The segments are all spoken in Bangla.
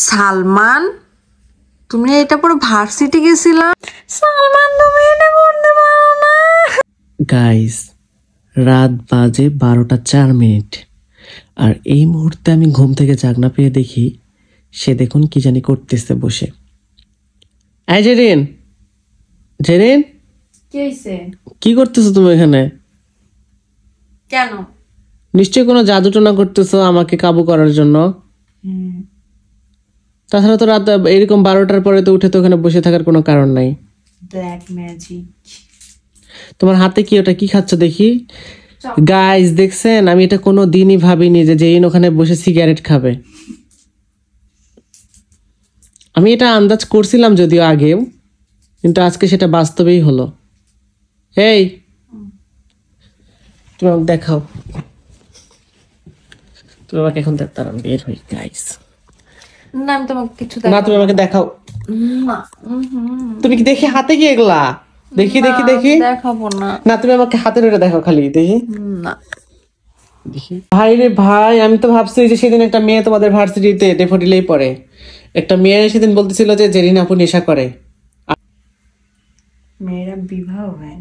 সালমান, তুমি এটা পুরো ভার্সিটি গেছিলা? সালমান, তুমি এটা করতে পারো না। গাইস, রাত বাজে 12:04। আর এই মুহূর্তে আমি ঘুম থেকে জাগনা পেয়ে দেখি সে দেখুন কি জানি করতেছে বসে। এই জেরিন, জেরিন, কি হইছে? কি করতেছো তুমি এখানে? কেন? নিশ্চয়ই কোনো জাদু টোনা করতেছো আমাকে কাবু করার জন্য। তাছাড়া তো রাত এরকম 12টার পরে তো উঠে তো ওখানে বসে থাকার কোনো কারণ নাই। Black magic. তোমার হাতে কি, ওটা কি খাচ্ছ দেখি? গাইস দেখছেন, আমি এটা কোনো দিনই ভাবিনি যে জেরিন ওখানে বসে সিগারেট খাবে। আমি এটা আন্দাজ করছিলাম যদিও আগেও, কিন্তু আজকে সেটা বাস্তবেই হলো। এই, তুমি আমাকে দেখাও। তুমি আমাকে এখন তারা বের হই গাইস। না, আমি তোমাকে কিছু না, তুমি আমাকে দেখাও। না, তুমি কি দেখি হাতে কি এগুলা? দেখি দেখি দেখি। দেখাবো না। না, তুমি আমাকে হাতে ধরে দেখাও খালি দেখি। না দেখি। ভাই রে ভাই, আমি তো ভাবছি যে সেদিন একটা মেয়ে তোমাদের ভার্সিটিতে ডেফোডিলেই পড়ে, একটা মেয়ে সেদিন বলতেছিল যে জেরিন আপু নেশা করে। মেয়েরা বিবাহ হয়।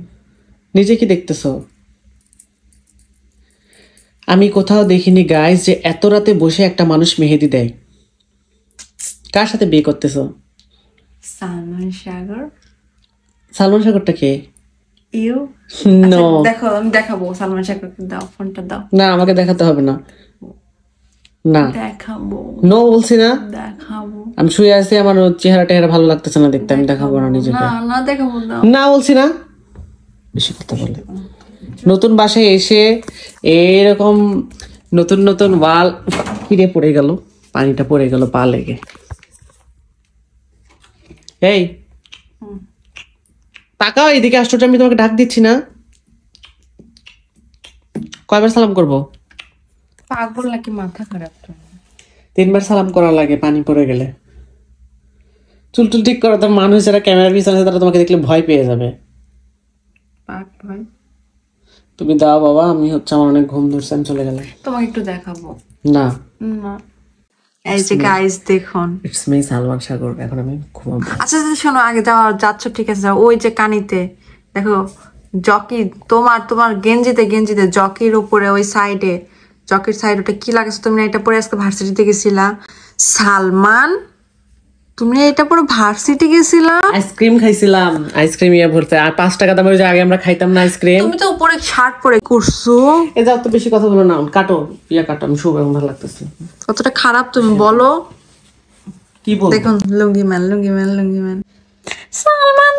নিজে কি দেখতেছো? আমি কোথাও দেখিনি গাইস যে এত রাতে বসে একটা মানুষ মেহেদি দেয়। কার সাথে বিয়ে করতেছো? সালমান সাগর। সালমান সাগরটা কে? ইউ নো, দেখো, আমি দেখাবো। সালমান সাগরকে দাও, ফোনটা দাও। না আমাকে দেখাতে হবে না। না দেখাবো, নো বলছি না। দেখাবো। আমি শুয়ে আছি, আমার চেহারা টেহারা ভালো লাগতেছে না দেখতে, আমি দেখাবো না নিজেকে। না না, দেখাবো না। না বলছি না। বেশি কথা বলে। নতুন বাসায় এসে এরকম নতুন নতুন ওয়াল কিরে পড়ে গেল, পানিটা পড়ে গেল পা লেগে। এই তাকাও এদিকে, আশ্চর্য, আমি তোমাকে ডাক দিচ্ছি না। কয়বার সালাম করব? পাগল নাকি মাথা খারাপ? তো 3বার সালাম করা লাগে পানি পড়ে গেলে। চুল টুল ঠিক করো, তো মানুষ যারা ক্যামেরার পিছনে আছে তারা তোমাকে দেখলে ভয় পেয়ে যাবে। পাক ভাই, তুমি দাও বাবা, আমি আমার অনেক ঘুম ধরছে, আমি চলে গেলাম। তোমাকে একটু দেখাবো। না না, এই যে গাইস দেখুন, ইটস মি সালমান সাগর, এখন আমি ঘুমাবো। আচ্ছা শোনো, আগে যাচ্ছ ঠিক আছে, যাও। ওই যে কানিতে দেখো জকি, তোমার গেঞ্জিতে জকির উপরে ওই সাইডে, জকির সাইড, ওটা কি লাগাছো তুমি? এটা পরে আজকে ভার্সিটিতে গেছিলা? সালমান, তুমি এটা পুরো ভার্সিটি গেছিলা? আইসক্রিম খাইছিলাম, আইসক্রিম ইয়ে ভরতে। আর 5 টাকা দামের যে আগে আমরা খাইতাম না আইসক্রিম। তুমি তো উপরে শার্ট পরে করছো। এ যাও তো, বেশি কথা বলো না, কাটো কাটো, আমি শুভ, এখন ভালো লাগতেছে। কতটা খারাপ তুমি বলো। কি বল? দেখুন লুঙ্গি ম্যান। সালমান